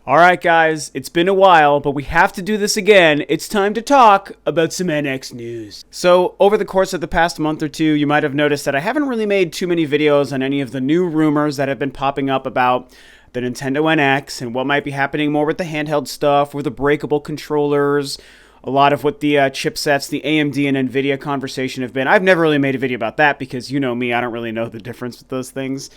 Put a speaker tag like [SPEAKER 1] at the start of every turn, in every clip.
[SPEAKER 1] All right, guys, it's been a while, but we have to do this again. It's time to talk about some NX news. So, over the course of the past month or two, you might have noticed that I haven't really made too many videos on any of the new rumors that have been popping up about the Nintendo NX and what might be happening more with the handheld stuff, with the breakable controllers, a lot of what the chipsets, the AMD and NVIDIA conversation have been. I've never really made a video about that because you know me, I don't really know the difference with those things.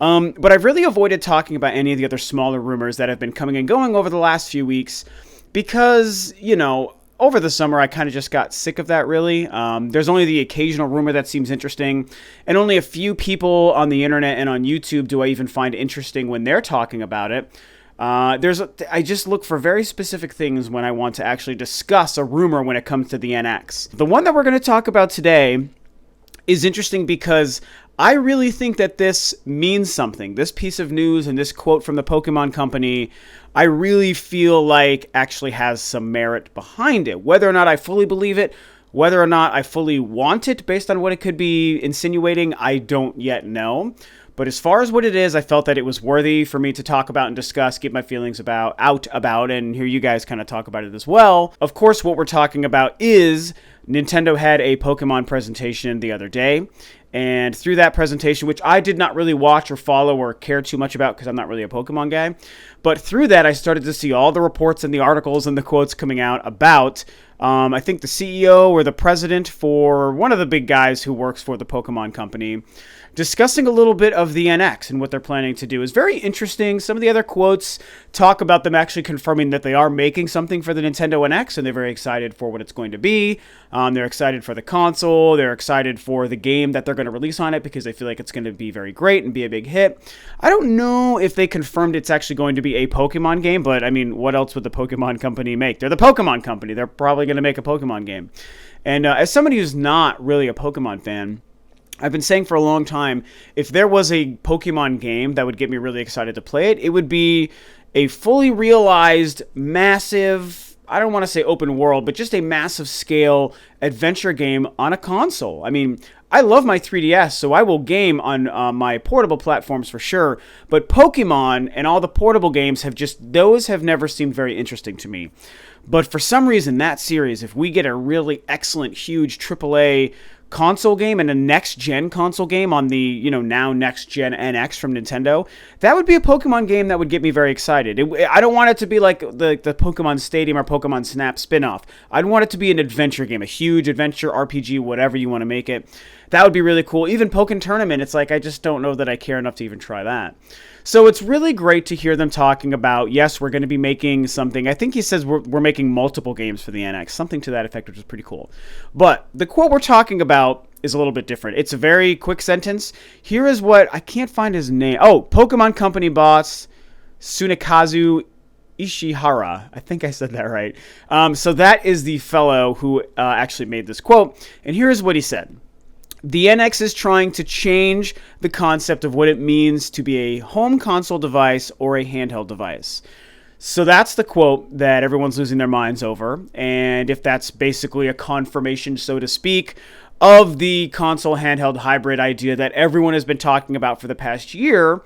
[SPEAKER 1] But I've really avoided talking about any of the other smaller rumors that have been coming and going over the last few weeks because, you know, over the summer I kind of just got sick of that, really. There's only the occasional rumor that seems interesting, and only a few people on the internet and on YouTube do I even find interesting when they're talking about it. I just look for very specific things when I want to actually discuss a rumor when it comes to the NX. The one that we're going to talk about today is interesting because I really think that this means something. This piece of news and this quote from the Pokemon Company, I really feel like actually has some merit behind it. Whether or not I fully believe it, whether or not I fully want it based on what it could be insinuating, I don't yet know. But as far as what it is, I felt that it was worthy for me to talk about and discuss, get my feelings out about, and hear you guys kind of talk about it as well. Of course, what we're talking about is Nintendo had a Pokemon presentation the other day. And through that presentation, which I did not really watch or follow or care too much about because I'm not really a Pokemon guy, but through that I started to see all the reports and the articles and the quotes coming out about, I think the CEO or the president for one of the big guys who works for the Pokemon Company, discussing a little bit of the NX and what they're planning to do. Is very interesting. Some of the other quotes talk about them actually confirming that they are making something for the Nintendo NX, and they're very excited for what it's going to be. They're excited for the console. They're excited for the game that they're going to release on it because they feel like it's going to be very great and be a big hit. I don't know if they confirmed it's actually going to be a Pokemon game, but I mean, what else would the Pokemon Company make? They're the Pokemon Company. They're probably going to make a Pokemon game. And as somebody who's not really a Pokemon fan, I've been saying for a long time, if there was a Pokemon game that would get me really excited to play it, it would be a fully realized, massive, I don't want to say open world, but just a massive scale adventure game on a console. I mean, I love my 3DS, so I will game on my portable platforms for sure, but Pokemon and all the portable games those have never seemed very interesting to me. But for some reason, that series, if we get a really excellent, huge AAA console game and a next-gen console game on the, now next-gen NX from Nintendo, that would be a Pokemon game that would get me very excited. I don't want it to be like the Pokemon Stadium or Pokemon Snap spin-off. I'd want it to be an adventure game, a huge adventure RPG, whatever you want to make it. That would be really cool. Even Pokken Tournament, it's like I just don't know that I care enough to even try that. So it's really great to hear them talking about, yes, we're going to be making something. I think he says we're making multiple games for the NX, something to that effect, which is pretty cool. But the quote we're talking about is a little bit different. It's a very quick sentence. Here is what, I can't find his name. Oh, Pokemon Company boss Tsunekazu Ishihara. I think I said that right. So that is the fellow who actually made this quote. And here's what he said. The NX is trying to change the concept of what it means to be a home console device or a handheld device. So that's the quote that everyone's losing their minds over. And if that's basically a confirmation, so to speak, of the console handheld hybrid idea that everyone has been talking about for the past year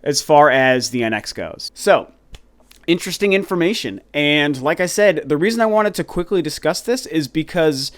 [SPEAKER 1] as far as the NX goes. So, interesting information. And like I said, the reason I wanted to quickly discuss this is because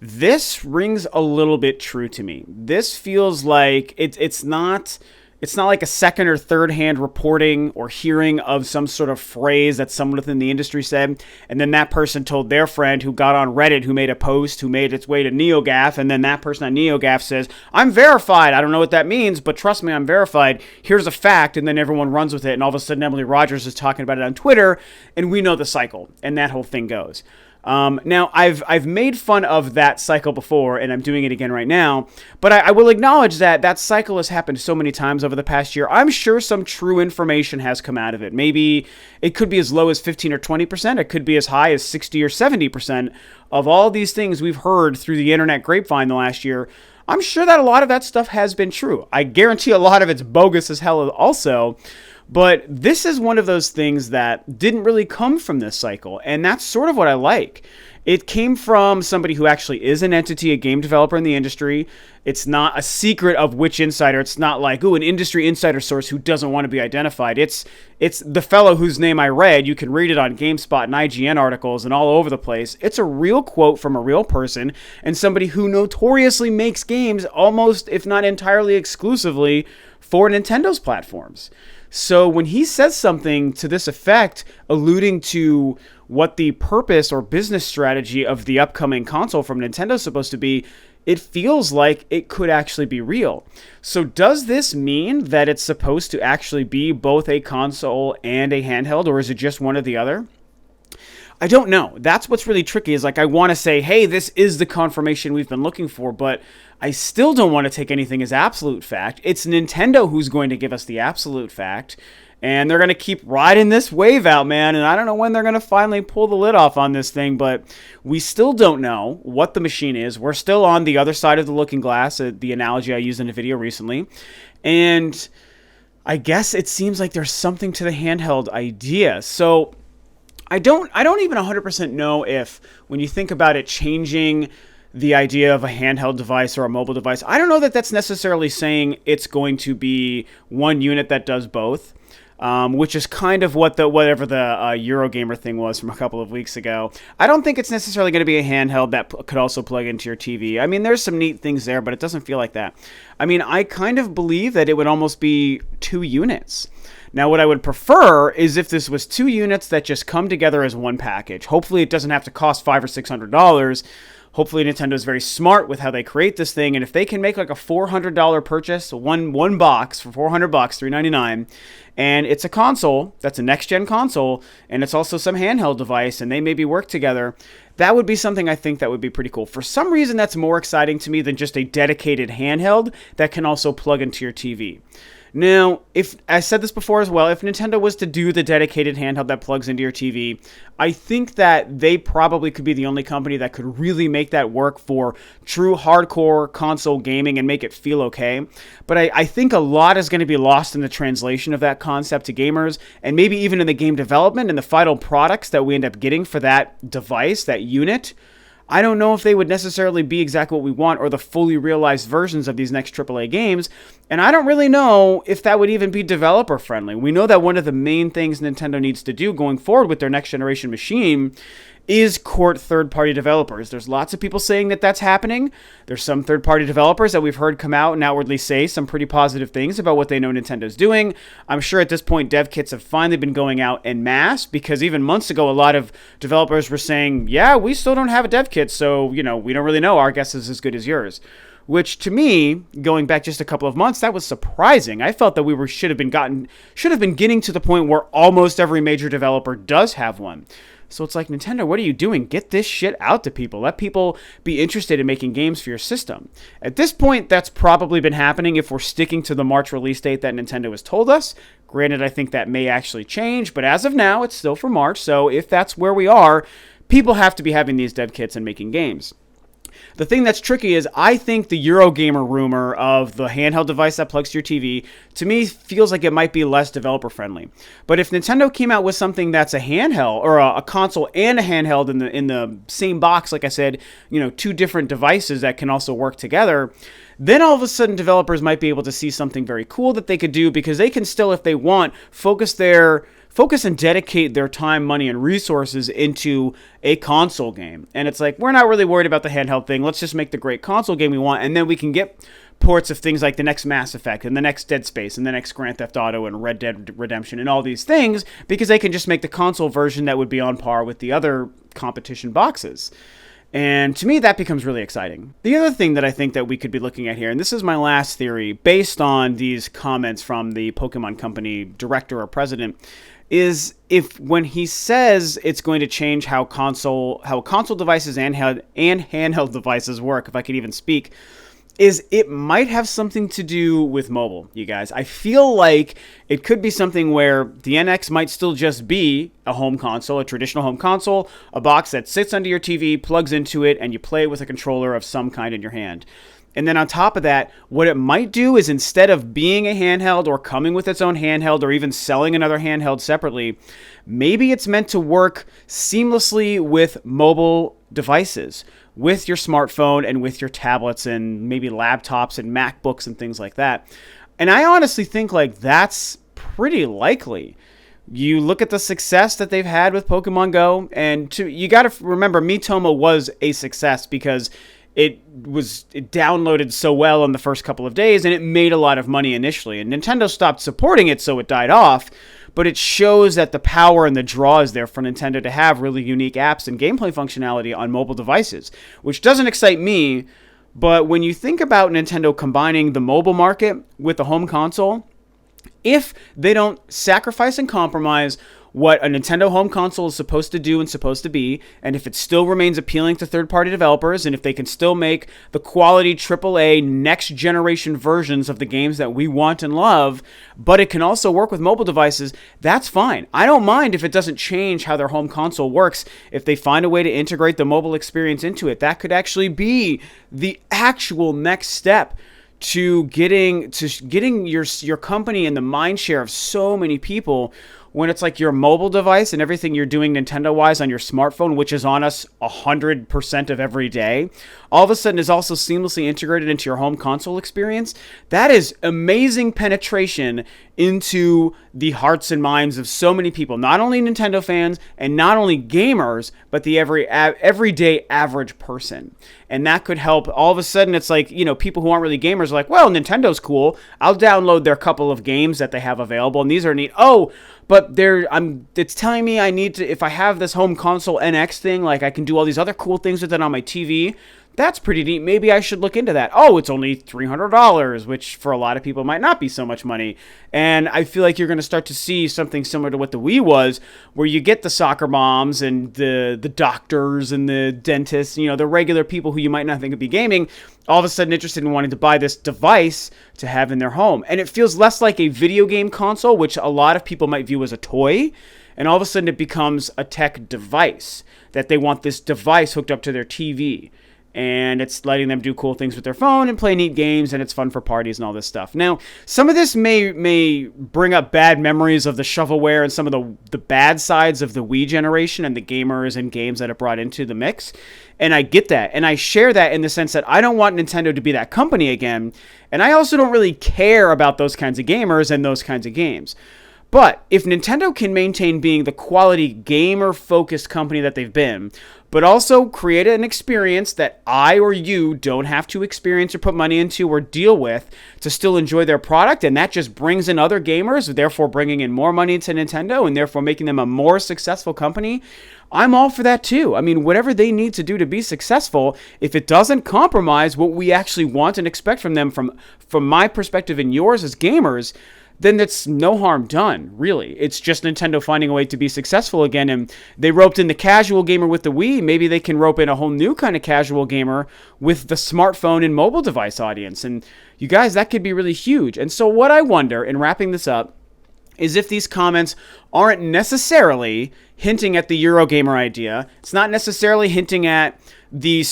[SPEAKER 1] this rings a little bit true to me. This feels like it's not like a second or third hand reporting or hearing of some sort of phrase that someone within the industry said, and then that person told their friend who got on Reddit, who made a post, who made its way to NeoGAF, and then that person on NeoGAF says, I'm verified. I don't know what that means, but trust me, I'm verified. Here's a fact, and then everyone runs with it, and all of a sudden Emily Rogers is talking about it on Twitter, and we know the cycle, and that whole thing goes. Now, I've made fun of that cycle before, and I'm doing it again right now, but I will acknowledge that cycle has happened so many times over the past year. I'm sure some true information has come out of it. Maybe it could be as low as 15 or 20%. It could be as high as 60 or 70% of all these things we've heard through the internet grapevine the last year. I'm sure that a lot of that stuff has been true. I guarantee a lot of it's bogus as hell also. But this is one of those things that didn't really come from this cycle, and that's sort of what I like. It came from somebody who actually is an entity, a game developer in the industry. It's not a secret of which insider. It's not like, ooh, an industry insider source who doesn't want to be identified. It's the fellow whose name I read. You can read it on GameSpot and IGN articles and all over the place. It's a real quote from a real person and somebody who notoriously makes games almost, if not entirely exclusively, for Nintendo's platforms. So when he says something to this effect, alluding to what the purpose or business strategy of the upcoming console from Nintendo is supposed to be, it feels like it could actually be real. So does this mean that it's supposed to actually be both a console and a handheld, or is it just one or the other? I don't know. That's what's really tricky, is like I want to say, hey, this is the confirmation we've been looking for, but I still don't want to take anything as absolute fact. It's Nintendo who's going to give us the absolute fact, and they're going to keep riding this wave out, man, and I don't know when they're going to finally pull the lid off on this thing, but we still don't know what the machine is. We're still on the other side of the looking glass, the analogy I used in a video recently, and I guess it seems like there's something to the handheld idea. So I don't even 100% know if, when you think about it changing the idea of a handheld device or a mobile device, I don't know that that's necessarily saying it's going to be one unit that does both, which is kind of whatever the Eurogamer thing was from a couple of weeks ago. I don't think it's necessarily going to be a handheld that could also plug into your TV. I mean, there's some neat things there, but it doesn't feel like that. I mean, I kind of believe that it would almost be 2 units. Now, what I would prefer is if this was 2 units that just come together as one package. Hopefully, it doesn't have to cost $500 or $600. Hopefully, Nintendo's very smart with how they create this thing, and if they can make like a $400 purchase, one box for $400, $399, and it's a console that's a next-gen console, and it's also some handheld device, and they maybe work together, that would be something I think that would be pretty cool. For some reason, that's more exciting to me than just a dedicated handheld that can also plug into your TV. Now, if I said this before as well, if Nintendo was to do the dedicated handheld that plugs into your TV, I think that they probably could be the only company that could really make that work for true hardcore console gaming and make it feel okay. But I think a lot is going to be lost in the translation of that concept to gamers, and maybe even in the game development and the final products that we end up getting for that device, that unit. I don't know if they would necessarily be exactly what we want or the fully realized versions of these next AAA games, and I don't really know if that would even be developer friendly. We know that one of the main things Nintendo needs to do going forward with their next generation machine is court third-party developers. There's lots of people saying that that's happening. There's some third-party developers that we've heard come out and outwardly say some pretty positive things about what they know Nintendo's doing. I'm sure at this point dev kits have finally been going out en masse, because even months ago a lot of developers were saying, yeah, we still don't have a dev kit, so we don't really know. Our guess is as good as yours. Which to me, going back just a couple of months, that was surprising. I felt that we should have been getting to the point where almost every major developer does have one. So it's like, Nintendo, what are you doing? Get this shit out to people. Let people be interested in making games for your system. At this point, that's probably been happening if we're sticking to the March release date that Nintendo has told us. Granted, I think that may actually change, but as of now, it's still for March. So if that's where we are, people have to be having these dev kits and making games. The thing that's tricky is I think the Eurogamer rumor of the handheld device that plugs to your TV, to me, feels like it might be less developer friendly. But if Nintendo came out with something that's a handheld or a console and a handheld in the same box, like I said, 2 different devices that can also work together, then all of a sudden developers might be able to see something very cool that they could do, because they can still, if they want, focus and dedicate their time, money, and resources into a console game. And it's like, we're not really worried about the handheld thing. Let's just make the great console game we want, and then we can get ports of things like the next Mass Effect and the next Dead Space and the next Grand Theft Auto and Red Dead Redemption and all these things, because they can just make the console version that would be on par with the other competition boxes. And to me, that becomes really exciting. The other thing that I think that we could be looking at here, and this is my last theory, based on these comments from the Pokemon Company director or president, is if when he says it's going to change how console devices and handheld devices work, if I could even speak, is it might have something to do with mobile, you guys. I feel like it could be something where the NX might still just be a home console, a traditional home console, a box that sits under your TV, plugs into it, and you play it with a controller of some kind in your hand. And then on top of that, what it might do is instead of being a handheld or coming with its own handheld or even selling another handheld separately, maybe it's meant to work seamlessly with mobile devices, with your smartphone and with your tablets and maybe laptops and MacBooks and things like that. And I honestly think like that's pretty likely. You look at the success that they've had with Pokemon Go, and you got to remember Miitomo was a success because it downloaded so well in the first couple of days and it made a lot of money initially. And Nintendo stopped supporting it, so it died off. But it shows that the power and the draw is there for Nintendo to have really unique apps and gameplay functionality on mobile devices, which doesn't excite me. But when you think about Nintendo combining the mobile market with the home console, if they don't sacrifice and compromise what a Nintendo home console is supposed to do and supposed to be, and if it still remains appealing to third-party developers, and if they can still make the quality AAA next-generation versions of the games that we want and love, but it can also work with mobile devices, that's fine. I don't mind if it doesn't change how their home console works. If they find a way to integrate the mobile experience into it, that could actually be the actual next step to getting your company in the mind share of so many people, when it's like your mobile device and everything you're doing Nintendo-wise on your smartphone, which is on us 100% of every day, all of a sudden is also seamlessly integrated into your home console experience. That is amazing penetration into the hearts and minds of so many people, not only Nintendo fans and not only gamers, but the everyday average person. And that could help. All of a sudden, it's like, people who aren't really gamers are like, well, Nintendo's cool. I'll download their couple of games that they have available, and these are neat. Oh, but it's telling me I need to, if I have this home console NX thing, like I can do all these other cool things with it on my TV. That's pretty neat. Maybe I should look into that. Oh, it's only $300, which for a lot of people might not be so much money. And I feel like you're going to start to see something similar to what the Wii was, where you get the soccer moms and the doctors and the dentists, the regular people who you might not think would be gaming, all of a sudden interested in wanting to buy this device to have in their home. And it feels less like a video game console, which a lot of people might view as a toy. And all of a sudden it becomes a tech device, that they want this device hooked up to their TV. And it's letting them do cool things with their phone and play neat games, and it's fun for parties and all this stuff. Now, some of this may bring up bad memories of the shovelware and some of the bad sides of the Wii generation and the gamers and games that it brought into the mix. And I get that. And I share that in the sense that I don't want Nintendo to be that company again. And I also don't really care about those kinds of gamers and those kinds of games. But if Nintendo can maintain being the quality gamer-focused company that they've been, but also create an experience that I or you don't have to experience or put money into or deal with to still enjoy their product, and that just brings in other gamers, therefore bringing in more money to Nintendo and therefore making them a more successful company, I'm all for that too. I mean, whatever they need to do to be successful, if it doesn't compromise what we actually want and expect from them, from my perspective and yours as gamers, then that's no harm done, really. It's just Nintendo finding a way to be successful again, and they roped in the casual gamer with the Wii. Maybe they can rope in a whole new kind of casual gamer with the smartphone and mobile device audience. And you guys, that could be really huge. And so what I wonder, in wrapping this up, is if these comments aren't necessarily hinting at the Eurogamer idea. It's not necessarily hinting at the,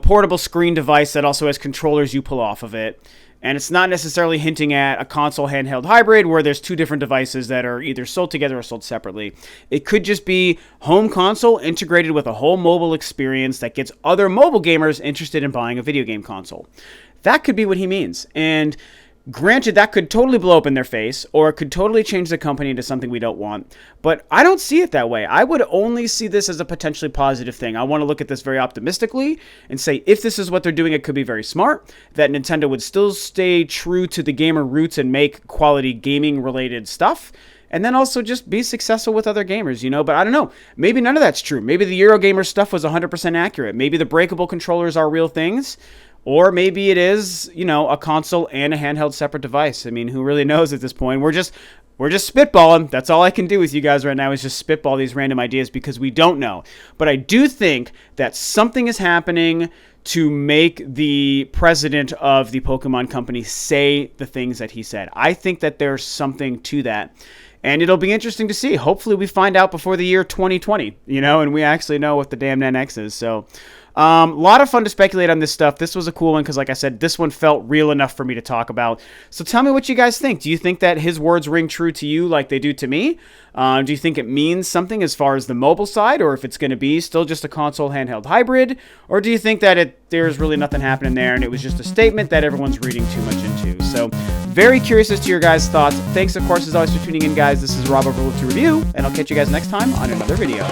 [SPEAKER 1] portable screen device that also has controllers you pull off of it. And it's not necessarily hinting at a console handheld hybrid where there's two different devices that are either sold together or sold separately. It could just be home console integrated with a whole mobile experience that gets other mobile gamers interested in buying a video game console. That could be what he means. And granted, that could totally blow up in their face, or it could totally change the company into something we don't want. But I don't see it that way. I would only see this as a potentially positive thing. I want to look at this very optimistically and say, if this is what they're doing, it could be very smart, that Nintendo would still stay true to the gamer roots and make quality gaming-related stuff, and then also just be successful with other gamers, But I don't know. Maybe none of that's true. Maybe the Eurogamer stuff was 100% accurate. Maybe the breakable controllers are real things. Or maybe it is, a console and a handheld separate device. I mean, who really knows at this point? We're just spitballing. That's all I can do with you guys right now is just spitball these random ideas because we don't know. But I do think that something is happening to make the president of the Pokemon company say the things that he said. I think that there's something to that. And it'll be interesting to see. Hopefully we find out before the year 2020, and we actually know what the damn NX is. So A lot of fun to speculate on this stuff. This was a cool one because, like I said, this one felt real enough for me to talk about. So tell me what you guys think. Do you think that his words ring true to you like they do to me? Do you think it means something as far as the mobile side, or if it's going to be still just a console handheld hybrid? Or do you think that there's really nothing happening there and it was just a statement that everyone's reading too much into? So very curious as to your guys' thoughts. Thanks, of course, as always, for tuning in, guys. This is Rob Overlooked to Review, and I'll catch you guys next time on another video.